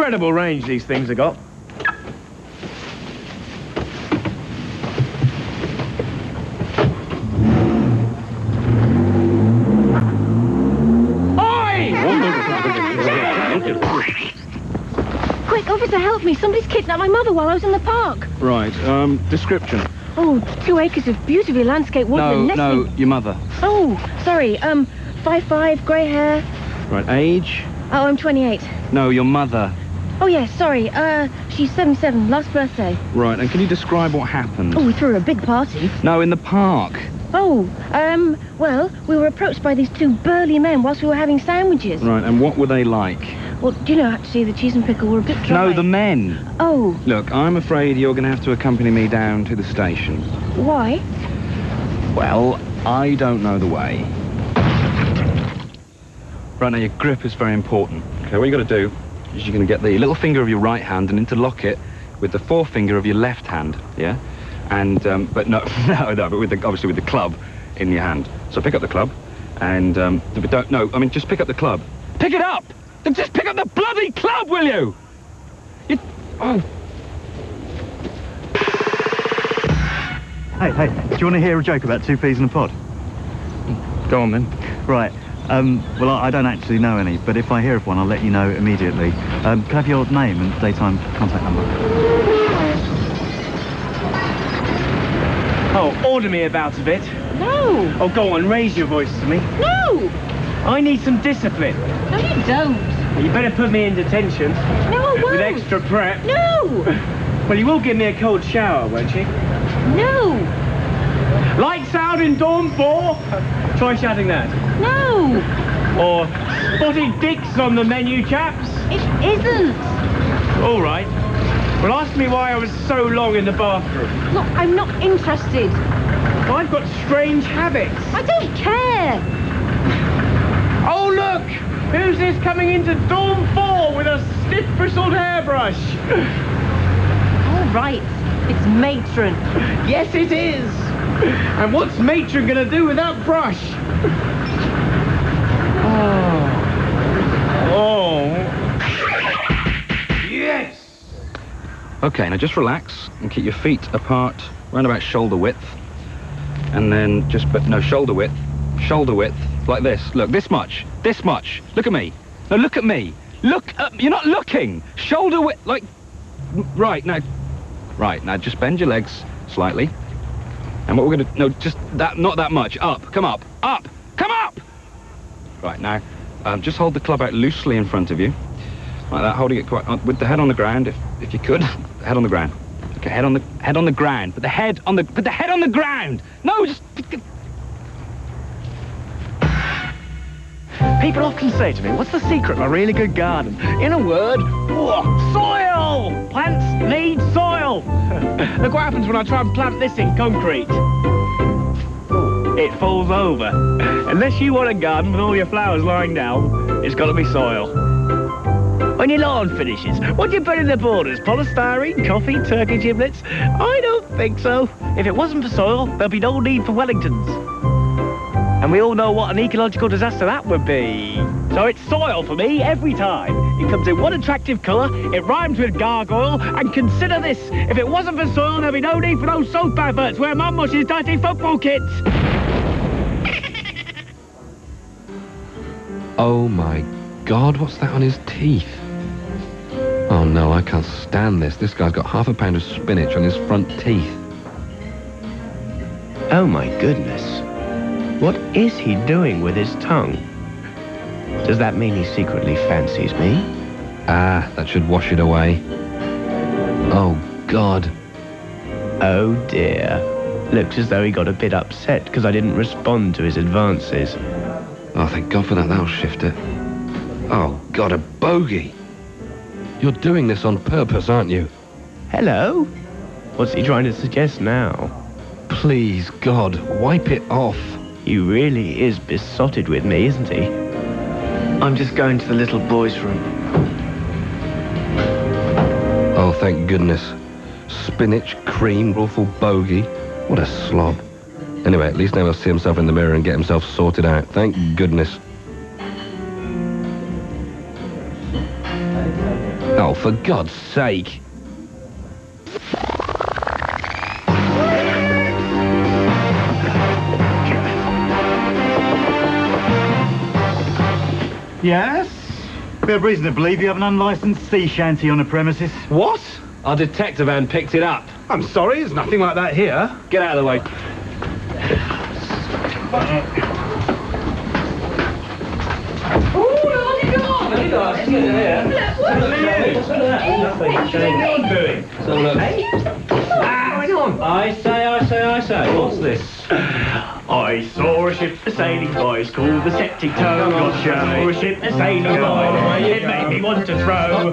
Incredible range these things have got. Quick, officer, help me. Somebody's kidnapped my mother while I was in the park. Right, description. Oh, 2 acres of beautifully landscaped woodland. No, your mother. Oh, sorry, 5'5", grey hair. Right, age? Oh, I'm 28. No, your mother. Oh, yes, sorry, she's 77, last birthday. Right, and can you describe what happened? Oh, we threw her a big party. No, in the park. Oh, well, we were approached by these 2 burly men whilst we were having sandwiches. Right, and what were they like? Well, do you know, actually, the cheese and pickle were a bit dry. No, the men. Oh. Look, I'm afraid you're going to have to accompany me down to the station. Why? Well, I don't know the way. Right, now, your grip is very important. Okay, what you got to do is you're going to get the little finger of your right hand and interlock it with the forefinger of your left hand, yeah? And, but no, but with obviously with the club in your hand. So pick up the club and, just pick up the club. Pick it up! Just pick up the bloody club, will you? Oh. Hey, do you want to hear a joke about 2 peas in a pod? Go on, then. Right, well, I don't actually know any, but if I hear of one, I'll let you know immediately. Can I have your name and daytime contact number? Oh, order me about a bit. No. Oh, go on, raise your voice to me. No. I need some discipline. No, you don't. Well, you better put me in detention. No, I won't. With extra prep. No. Well, you will give me a cold shower, won't you? No. Lights out in dorm 4. Try shouting that. No. Or spotted dicks on the menu, chaps. It isn't. All right. Well, ask me why I was so long in the bathroom. Look, I'm not interested. I've got strange habits. I don't care. Oh, look! Who's this coming into dorm 4 with a stiff bristled hairbrush? All right. It's matron. Yes, it is. And what's matron gonna do with that brush? Oh. Yes. Okay, now just relax and keep your feet apart, round about shoulder width, and then shoulder width, like this. Look, this much. Look at me. No, look at me. You're not looking. Shoulder width, like, right, now, just bend your legs slightly. And what we're gonna, not that much, come up. Right, now, just hold the club out loosely in front of you. Like that, holding it quite, with the head on the ground, if you could. Head on the ground. Okay, head on the ground. Put the head on the ground. No, just... People often say to me, what's the secret of a really good garden? In a word, soil! Plants need soil! Look what happens when I try and plant this in concrete. It falls over. Unless you want a garden with all your flowers lying down, it's got to be soil. When your lawn finishes, what do you put in the borders? Polystyrene, coffee, turkey giblets? I don't think so. If it wasn't for soil, there'd be no need for Wellingtons. And we all know what an ecological disaster that would be. So it's soil for me every time. It comes in one attractive colour, it rhymes with gargoyle, and consider this, if it wasn't for soil, there'd be no need for those soap adverts where mum washes dirty football kits. Oh my God, what's that on his teeth? Oh no, I can't stand this. This guy's got half a pound of spinach on his front teeth. Oh my goodness. What is he doing with his tongue? Does that mean he secretly fancies me? Ah, that should wash it away. Oh God. Oh dear. Looks as though he got a bit upset because I didn't respond to his advances. Oh, thank God for that. That'll shift it. Oh God, a bogey. You're doing this on purpose, aren't you? Hello? What's he trying to suggest now? Please, God, wipe it off. He really is besotted with me, isn't he? I'm just going to the little boy's room. Oh, thank goodness. Spinach, cream, awful bogey. What a slob. Anyway, at least now he'll see himself in the mirror and get himself sorted out. Thank goodness. Oh, Oh, for God's sake. Yes? We have reason to believe you have an unlicensed sea shanty on the premises. What? Our detective van picked it up. I'm sorry, there's nothing like that here. Get out of the way. I say. What's this? I saw a ship sailing by, it's called the Septic Toe. I saw a ship sailing by, it made me want to throw.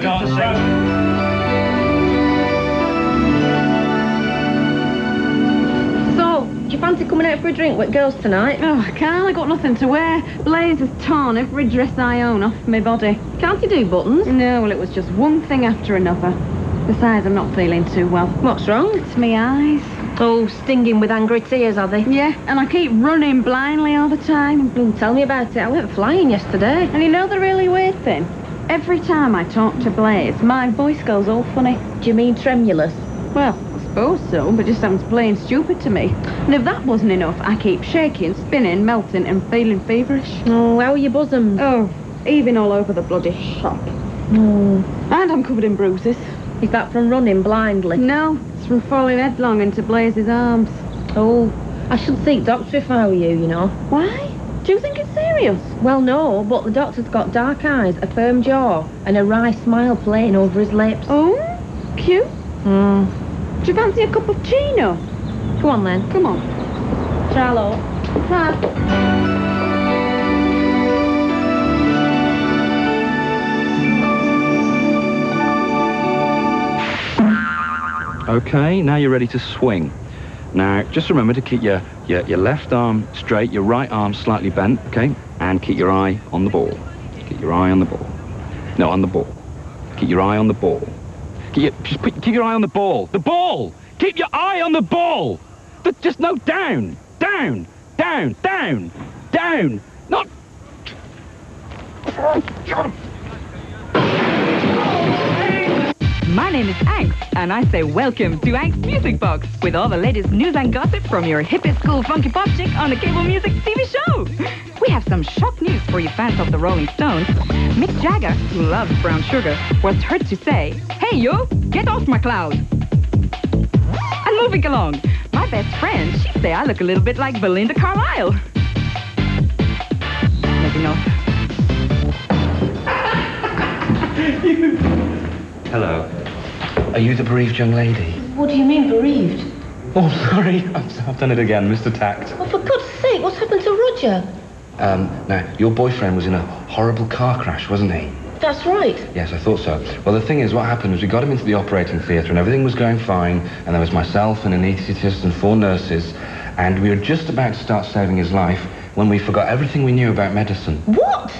So, do you fancy coming out for a drink with girls tonight? Oh, I can't. I got nothing to wear. Blaze has torn every dress I own off my body. Can't you do buttons? No, well, it was just one thing after another. Besides, I'm not feeling too well. What's wrong? It's me eyes. Oh, stinging with angry tears, are they? Yeah, and I keep running blindly all the time. Tell me about it. I went flying yesterday. And you know the really weird thing? Every time I talk to Blaze, my voice goes all funny. Do you mean tremulous? Well, I suppose so, but just sounds plain stupid to me. And if that wasn't enough, I keep shaking, spinning, melting, and feeling feverish. Oh, how are your bosoms? Oh, even all over the bloody shop. Oh. And I'm covered in bruises. Is that from running blindly? No, it's from falling headlong into Blaze's arms. Oh, I should seek doctor if I were you, you know. Why? Do you think it's serious? Well, no, but the doctor's got dark eyes, a firm jaw, and a wry smile playing over his lips. Oh, cute. Hmm. Do you fancy a cup of chino? Come on, then. Come on. Charlotte. Hi. Okay, now you're ready to swing. Now, just remember to keep your left arm straight, your right arm slightly bent, okay? And keep your eye on the ball. Keep your eye on the ball. No, on the ball. Keep your eye on the ball. Keep your eye on the ball. The ball! Keep your eye on the ball! Just no, down! Down! Down! Down! Down! Not... My name is Angst, and I say welcome to Angst Music Box, with all the latest news and gossip from your hippest school funky pop chick on the cable music TV show. We have some shock news for you fans of the Rolling Stones. Mick Jagger, who loves brown sugar, was heard to say, "Hey yo, get off my cloud." And moving along, my best friend, she say I look a little bit like Belinda Carlisle. Maybe not. Hello. Are you the bereaved young lady? What do you mean, bereaved? Oh, sorry. I've done it again, Mr. Tact. Oh, for God's sake, what's happened to Roger? Now, your boyfriend was in a horrible car crash, wasn't he? That's right. Yes, I thought so. Well, the thing is, what happened was we got him into the operating theatre and everything was going fine, and there was myself and an anaesthetist and 4 nurses, and we were just about to start saving his life when we forgot everything we knew about medicine. What?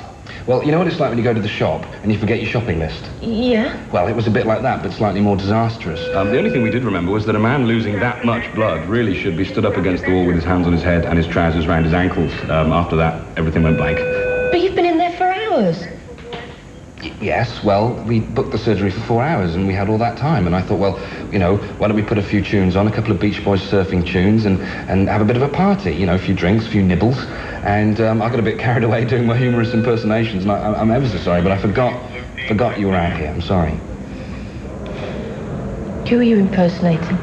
Well, you know what it's like when you go to the shop and you forget your shopping list? Yeah. Well, it was a bit like that, but slightly more disastrous. The only thing we did remember was that a man losing that much blood really should be stood up against the wall with his hands on his head and his trousers round his ankles. After that, everything went blank. But you've been in there for hours. Yes, well, we booked the surgery for 4 hours and we had all that time. And I thought, well, you know, why don't we put a few tunes on, a couple of Beach Boys surfing tunes and have a bit of a party, you know, a few drinks, a few nibbles. And I got a bit carried away doing my humorous impersonations, and I'm ever so sorry, but I forgot you were out here. I'm sorry. Who are you impersonating?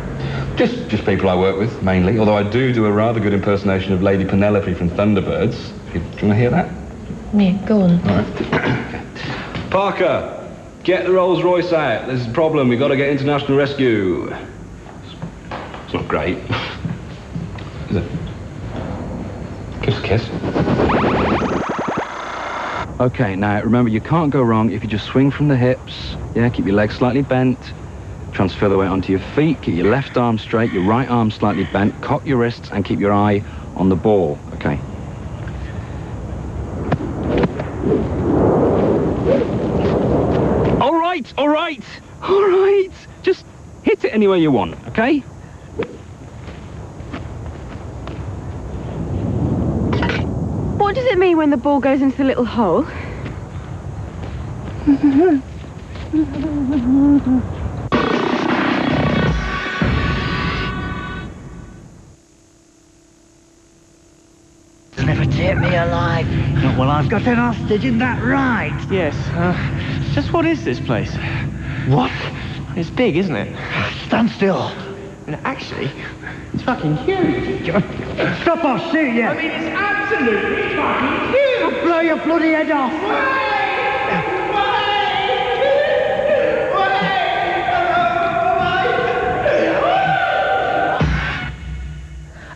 Just people I work with, mainly, although I do a rather good impersonation of Lady Penelope from Thunderbirds. Do you want to hear that? Yeah, go on. All right. Parker, get the Rolls Royce out. There's a problem. We've got to get international rescue. It's not great. Is it? Give us a kiss. Okay, now remember, you can't go wrong if you just swing from the hips. Yeah, keep your legs slightly bent. Transfer the weight onto your feet. Keep your left arm straight, your right arm slightly bent. Cock your wrists and keep your eye on the ball. Okay. All right. Just hit it anywhere you want, okay? What does it mean when the ball goes into the little hole? They'll never take me alive. Not while I've got an hostage, isn't that right? Yes, just what is this place? What? It's big, isn't it? Stand still. And actually, it's fucking huge. Stop or I'll shoot you. I mean, it's absolutely fucking huge. I'll blow your bloody head off.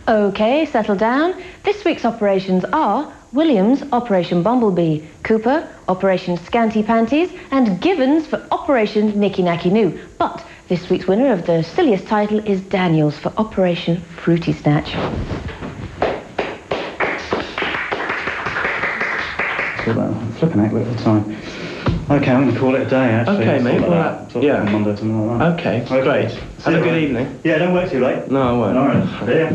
Okay, settle down. This week's operations are Williams, Operation Bumblebee, Cooper, Operation Scanty Panties, and Givens for Operation Nicky Nacky Noo. But this week's winner of the silliest title is Daniels for Operation Fruity Snatch. Flipping out, look at the time. Okay, I'm going to call it a day, actually. Okay, mate. Yeah. On Monday, something like that. Okay, great. Have a good evening. Yeah, don't work too late. No, I won't. All right. See ya.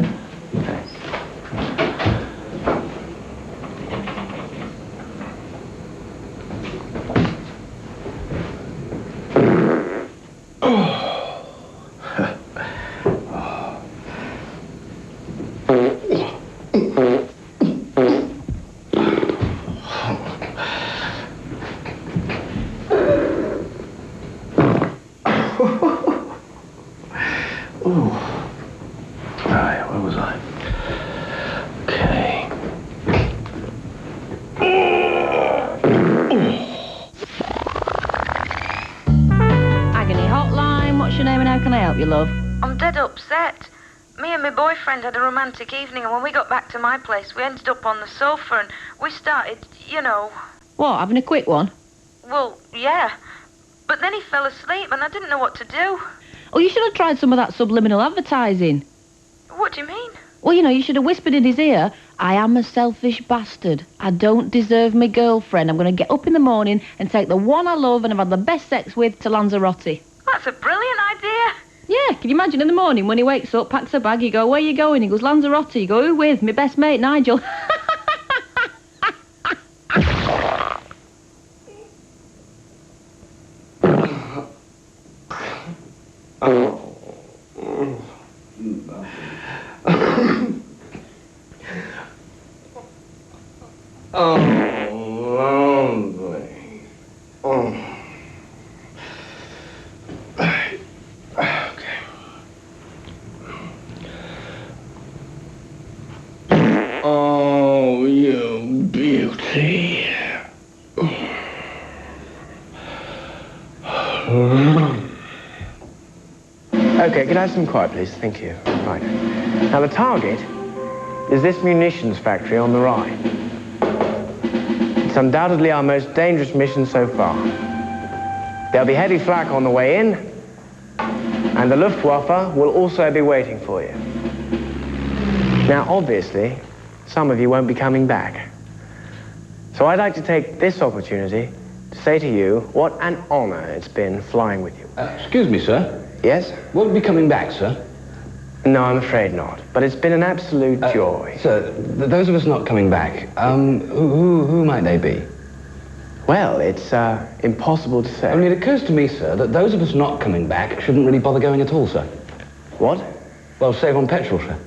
Love. I'm dead upset. Me and my boyfriend had a romantic evening, and when we got back to my place, we ended up on the sofa and we started, you know... What, having a quick one? Well, yeah. But then he fell asleep and I didn't know what to do. Oh, you should have tried some of that subliminal advertising. What do you mean? Well, you know, you should have whispered in his ear, I am a selfish bastard. I don't deserve my girlfriend. I'm going to get up in the morning and take the one I love and have had the best sex with to Lanzarote. That's a brilliant idea. Yeah, can you imagine in the morning when he wakes up, packs a bag, you go, where you going? He goes, Lanzarote. You go, who with? My best mate, Nigel. Oh, you beauty. Okay, can I have some quiet, please? Thank you. Right. Now, the target is this munitions factory on the right. It's undoubtedly our most dangerous mission so far. There'll be heavy flak on the way in, and the Luftwaffe will also be waiting for you. Now, obviously, some of you won't be coming back. So I'd like to take this opportunity to say to you what an honor it's been flying with you. Excuse me, sir. Yes? Won't be coming back, sir? No, I'm afraid not. But it's been an absolute joy. Sir, those of us not coming back, who might they be? Well, it's impossible to say. Only it occurs to me, sir, that those of us not coming back shouldn't really bother going at all, sir. What? Well, save on petrol, sir.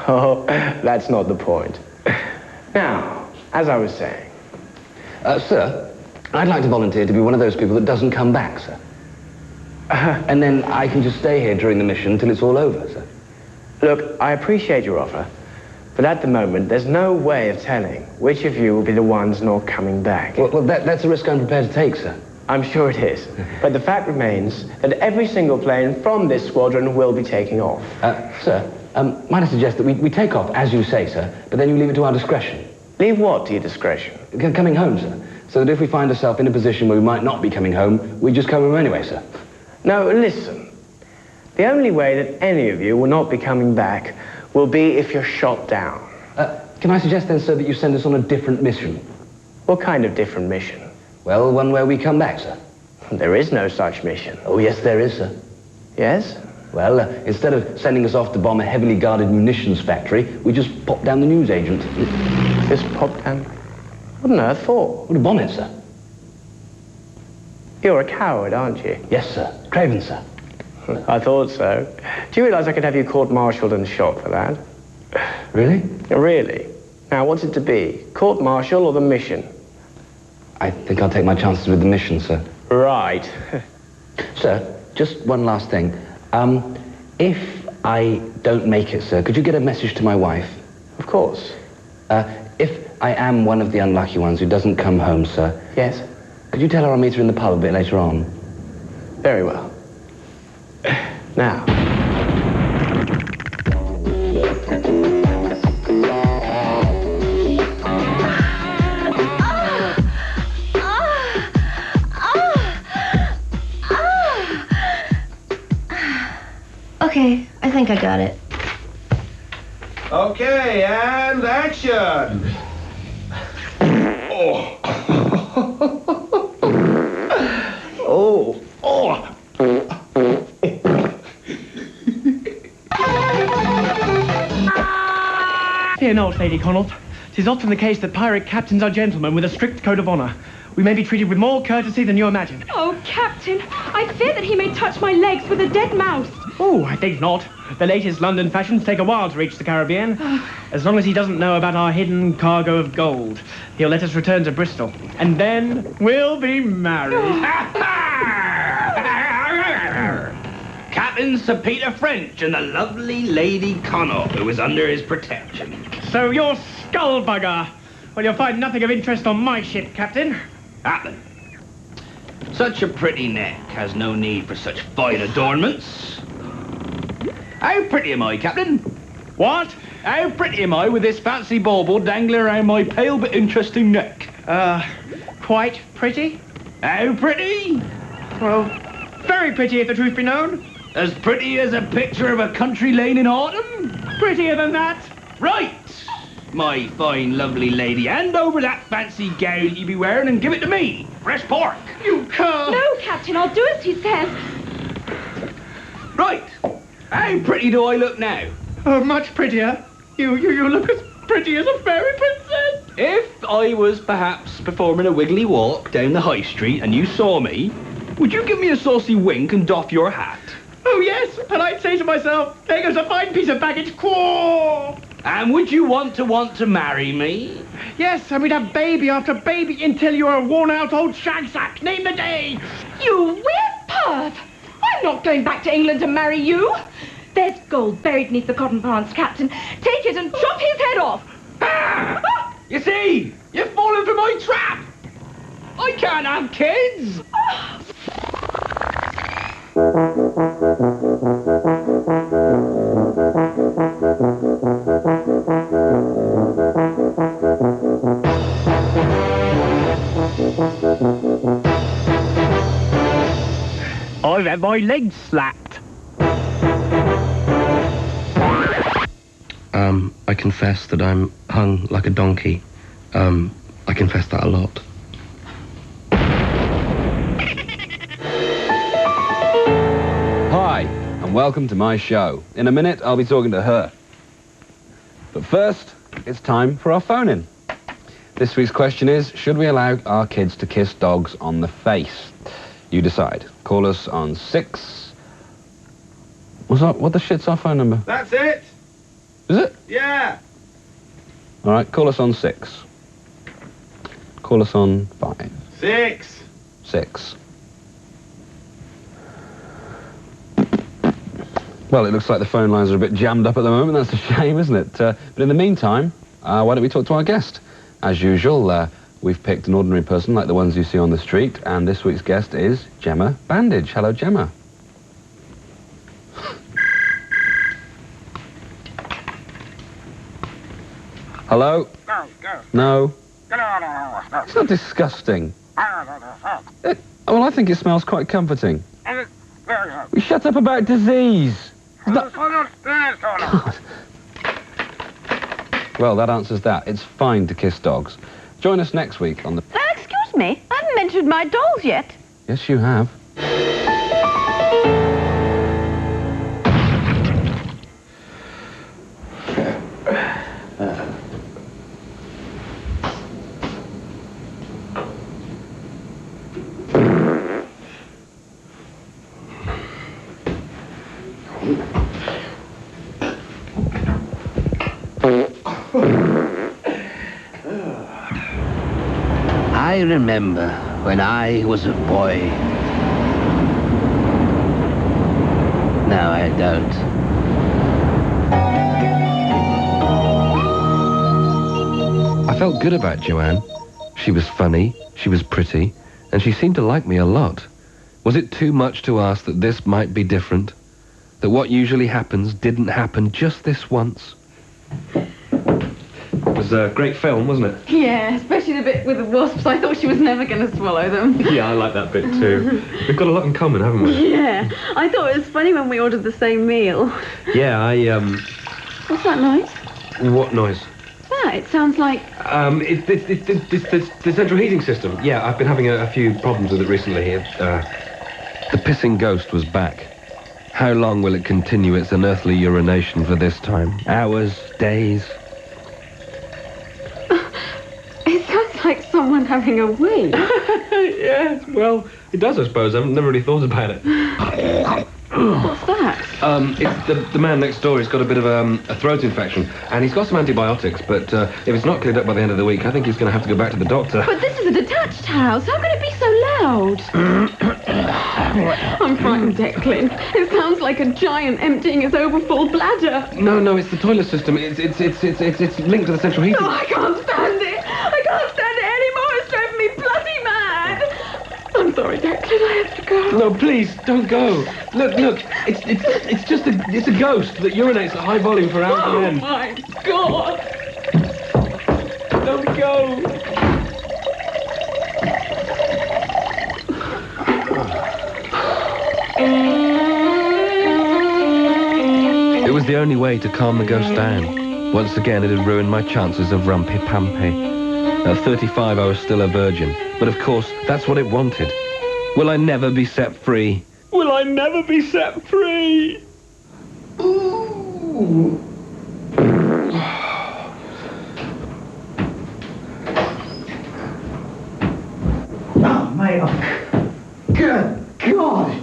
Oh, that's not the point. Now, as I was saying... Sir, I'd like to volunteer to be one of those people that doesn't come back, sir. And then I can just stay here during the mission till it's all over, sir. Look, I appreciate your offer, but at the moment, there's no way of telling which of you will be the ones not coming back. Well, that's a risk I'm prepared to take, sir. I'm sure it is. But the fact remains that every single plane from this squadron will be taking off. Sir, might I suggest that we take off, as you say, sir, but then you leave it to our discretion? Leave what to your discretion? Coming home, sir. So that if we find ourselves in a position where we might not be coming home, we just come home anyway, sir. No, listen. The only way that any of you will not be coming back will be if you're shot down. Can I suggest then, sir, that you send us on a different mission? What kind of different mission? Well, one where we come back, sir. There is no such mission. Oh, yes, there is, sir. Yes? Well, instead of sending us off to bomb a heavily guarded munitions factory, we just pop down the newsagent. Just pop down? What on earth for? Well, to bomb it, sir. You're a coward, aren't you? Yes, sir. Craven, sir. I thought so. Do you realise I could have you court-martialed and shot for that? Really? Really? Now, what's it to be? Court-martial or the mission? I think I'll take my chances with the mission, sir. Right. Sir, just one last thing. If I don't make it, sir, could you get a message to my wife? Of course. If I am one of the unlucky ones who doesn't come home, sir. Yes? Could you tell her I'll meet her in the pub a bit later on? Very well. Now. Okay, I think I got it. Okay, and action! Oh. Oh. Fear not, Lady Connaught. 'Tis often the case that pirate captains are gentlemen with a strict code of honour. We may be treated with more courtesy than you imagine. Oh, Captain, I fear that he may touch my legs with a dead mouse. Oh, I think not. The latest London fashions take a while to reach the Caribbean. As long as he doesn't know about our hidden cargo of gold, he'll let us return to Bristol. And then we'll be married. Captain Sir Peter French and the lovely Lady Connaught, who is under his protection. So you're Skullbugger. Well, you'll find nothing of interest on my ship, Captain. Captain, such a pretty neck has no need for such fine adornments. How pretty am I, Captain? What? How pretty am I with this fancy bauble dangling around my pale but interesting neck? Quite pretty? How pretty? Well, very pretty if the truth be known. As pretty as a picture of a country lane in autumn? Prettier than that. Right! My fine, lovely lady, hand over that fancy gown you be wearing and give it to me. Fresh pork. You can't. No, Captain, I'll do as he says. Right. How pretty do I look now? Oh, much prettier. You look as pretty as a fairy princess. If I was perhaps performing a wiggly walk down the high street and you saw me, would you give me a saucy wink and doff your hat? Oh, yes, and I'd say to myself, there goes a fine piece of baggage. Quaw! And would you want to marry me? Yes, and we'd have baby after baby until you're a worn-out old shagsack. Name the day. You weird perv! I'm not going back to England to marry you. There's gold buried beneath the cotton plants, Captain. Take it and chop his head off. Ah! You see, you've fallen for my trap. I can't have kids. I've had my legs slapped. I confess that I'm hung like a donkey. I confess that a lot. Hi, and welcome to my show. In a minute, I'll be talking to her. But first, it's time for our phone-in. This week's question is, should we allow our kids to kiss dogs on the face? You decide. Call us on 6... What the shit's our phone number? That's it. Is it? Yeah. All right, call us on 6. Call us on 5. 6. 6. Well, it looks like the phone lines are a bit jammed up at the moment. That's a shame, isn't it? But in the meantime, why don't we talk to our guest? As usual, we've picked an ordinary person like the ones you see on the street, and this week's guest is Gemma Bandage. Hello, Gemma. Hello? No. It's not disgusting. Well, I think it smells quite comforting. We shut up about disease. God. Well, that answers that. It's fine to kiss dogs. Join us next week on the... Excuse me, I haven't mentioned my dolls yet. Yes, you have. I remember when I was a boy. No, I don't. I felt good about Joanne. She was funny, she was pretty, and she seemed to like me a lot. Was it too much to ask that this might be different? That what usually happens didn't happen just this once? It was a great film, wasn't it? Yeah, especially the bit with the wasps. I thought she was never going to swallow them. Yeah, I like that bit too. We've got a lot in common, haven't we? Yeah, I thought it was funny when we ordered the same meal. Yeah, What's that noise? What noise? That, it sounds like... It's the central heating system. Yeah, I've been having a few problems with it recently. The pissing ghost was back. How long will it continue its unearthly urination for this time? Hours? Days? It sounds like someone having a wee. Yeah, well, it does, I suppose. I've never really thought about it. What's that? It's the man next door. He's got a bit of a throat infection, and he's got some antibiotics, but if it's not cleared up by the end of the week, I think he's going to have to go back to the doctor. But this is a detached house. How can it be so loud? I'm frightened, Declan. It sounds like a giant emptying his overfull bladder. No, it's the toilet system. It's linked to the central heating. Oh, I can't stand it. I can't stand it anymore. It's driving me bloody mad. I'm sorry, Declan. I have to go. No, please, don't go. Look, it's just a ghost that urinates at high volume for hours on end. Oh, my God. Don't go. It was the only way to calm the ghost down. Once again, it had ruined my chances of rumpy-pumpy. At 35, I was still a virgin. But of course, that's what it wanted. Will I never be set free? Will I never be set free? Ooh. Oh, mate, good God.